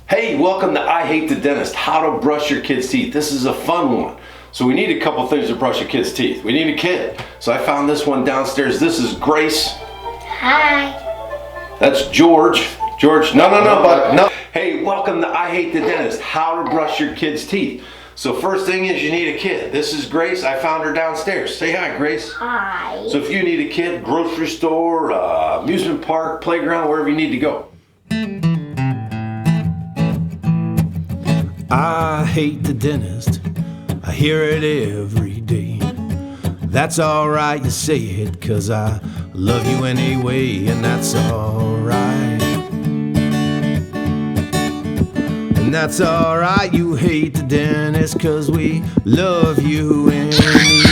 Hey, welcome to I Hate the Dentist, how to brush your kids' teeth. This is a fun one. So we need a couple things to brush your kids' teeth. We need a kid. So I found this one downstairs. This is Grace. Hi. That's George. George, no. Hey, welcome to I Hate the Dentist, how to brush your kids' teeth. So first thing is you need a kid. This is Grace. I found her downstairs. Say hi, Grace. Hi. So if you need a kid, grocery store, amusement park, playground, wherever you need to go. I hate the dentist, I hear it every day. That's alright, you say it, 'cause I love you anyway, and that's alright. And that's alright, you hate the dentist, 'cause we love you anyway.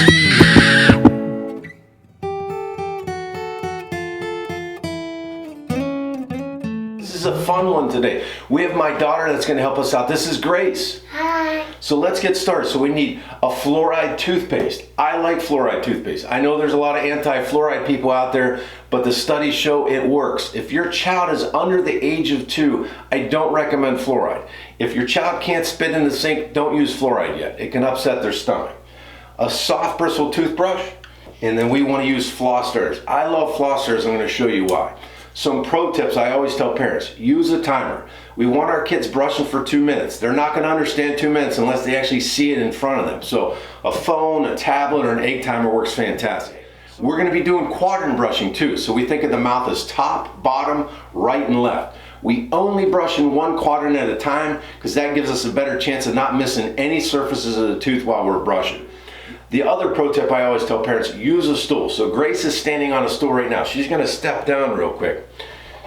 This is a fun one today. We have my daughter that's going to help us out. This is Grace. Hi. So let's get started. So we need a fluoride toothpaste. I like fluoride toothpaste. I know there's a lot of anti-fluoride people out there, but the studies show it works. If your child is under the age of 2, I don't recommend fluoride. If your child can't spit in the sink, don't use fluoride yet. It can upset their stomach. A soft bristle toothbrush, and then we want to use floss starters. I love floss starters. I'm going to show you why. Some pro tips I always tell parents: use a timer. We want our kids brushing for 2 minutes. They're not going to understand 2 minutes unless they actually see it in front of them. So a phone, a tablet, or an egg timer works fantastic. We're going to be doing quadrant brushing too. So we think of the mouth as top, bottom, right, and left. We only brush in one quadrant at a time because that gives us a better chance of not missing any surfaces of the tooth while we're brushing. The other pro tip I always tell parents: use a stool. So Grace is standing on a stool right now. She's going to step down real quick.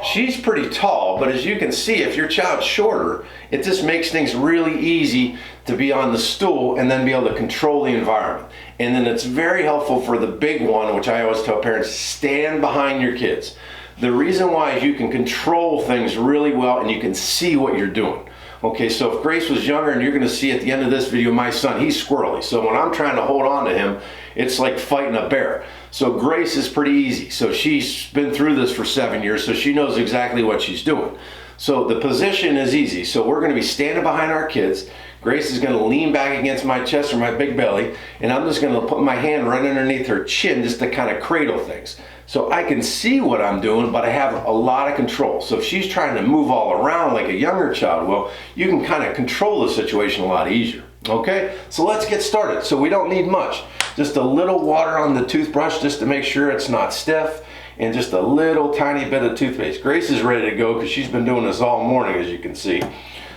She's pretty tall, but as you can see, if your child's shorter, it just makes things really easy to be on the stool and then be able to control the environment. And then it's very helpful for the big one, which I always tell parents: stand behind your kids. The reason why is you can control things really well and you can see what you're doing. Okay, so if Grace was younger, and you're going to see at the end of this video, my son, he's squirrely. So when I'm trying to hold on to him, it's like fighting a bear. So Grace is pretty easy. So she's been through this for 7 years, so she knows exactly what she's doing. So the position is easy. So we're going to be standing behind our kids. Grace is going to lean back against my chest or my big belly, and I'm just going to put my hand right underneath her chin just to kind of cradle things. So I can see what I'm doing, but I have a lot of control. So if she's trying to move all around like a younger child will, you can kind of control the situation a lot easier. Okay, so let's get started. So we don't need much. Just a little water on the toothbrush just to make sure it's not stiff, and just a little tiny bit of toothpaste. Grace is ready to go because she's been doing this all morning, as you can see.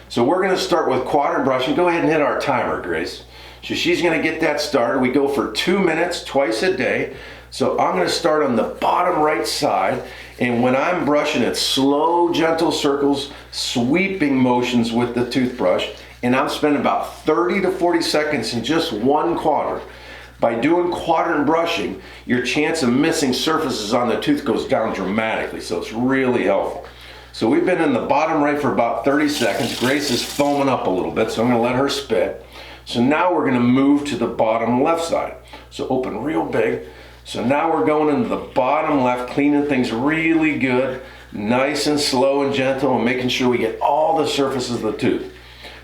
So we're going to start with quadrant brushing. Go ahead and hit our timer, Grace. So she's going to get that started. We go for 2 minutes twice a day. So I'm going to start on the bottom right side, and when I'm brushing, it's slow, gentle circles, sweeping motions with the toothbrush, and I'm spending about 30 to 40 seconds in just one quadrant. By doing quadrant brushing, your chance of missing surfaces on the tooth goes down dramatically, so it's really helpful. So we've been in the bottom right for about 30 seconds. Grace is foaming up a little bit, so I'm going to let her spit. So now we're going to move to the bottom left side. So open real big. So now we're going into the bottom left, cleaning things really good, nice and slow and gentle, and making sure we get all the surfaces of the tooth.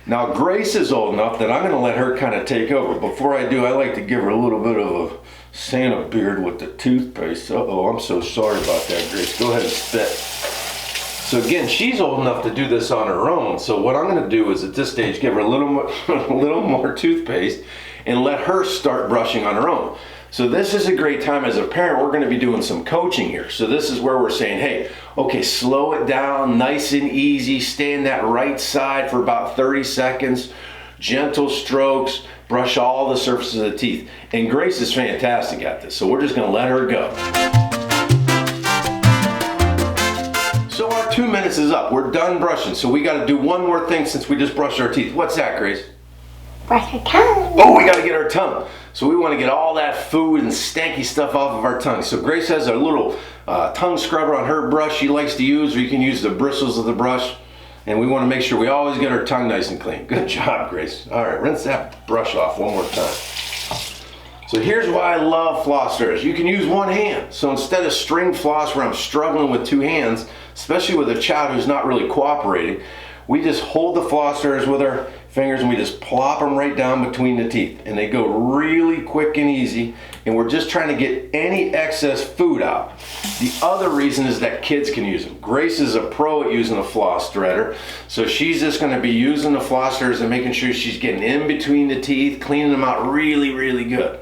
Now Grace is old enough that I'm going to let her kind of take over. Before I do, I like to give her a little bit of a Santa beard with the toothpaste. Uh-oh, I'm so sorry about that, Grace. Go ahead and spit. So again, she's old enough to do this on her own. So what I'm going to do is at this stage give her a little more toothpaste and let her start brushing on her own. So this is a great time as a parent. We're going to be doing some coaching here. So this is where we're saying, hey, okay, slow it down, nice and easy. Stay in that right side for about 30 seconds. Gentle strokes, brush all the surfaces of the teeth. And Grace is fantastic at this. So we're just going to let her go. So our 2 minutes is up. We're done brushing. So we got to do one more thing since we just brushed our teeth. What's that, Grace? Brush your tongue. Oh, we got to get our tongue. So we want to get all that food and stanky stuff off of our tongue. So Grace has a little tongue scrubber on her brush she likes to use, or you can use the bristles of the brush. And we want to make sure we always get our tongue nice and clean. Good job, Grace. All right, rinse that brush off one more time. So here's why I love flossers. You can use one hand. So instead of string floss where I'm struggling with two hands, especially with a child who's not really cooperating, We just hold the flossers with our fingers and we just plop them right down between the teeth. And they go really quick and easy. And we're just trying to get any excess food out. The other reason is that kids can use them. Grace is a pro at using a floss threader. So she's just going to be using the flossers and making sure she's getting in between the teeth, cleaning them out really, really good.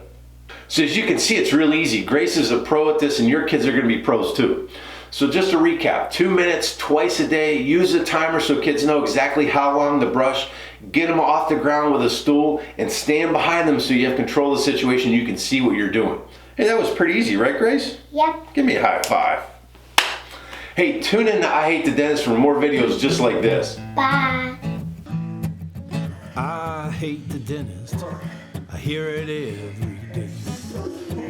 So as you can see, it's real easy. Grace is a pro at this and your kids are going to be pros too. So just to recap, 2 minutes twice a day, use a timer so kids know exactly how long to brush, get them off the ground with a stool, and stand behind them so you have control of the situation, you can see what you're doing. Hey, that was pretty easy, right, Grace? Yep. Give me a high five. Hey, tune in to I Hate the Dentist for more videos just like this. Bye. I hate the dentist. I hear it every day.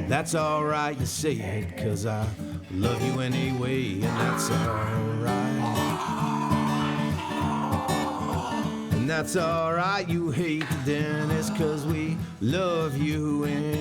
That's alright, you say it, 'cause I love you anyway, and that's alright. And that's alright, you hate the dentist, 'cause we love you anyway.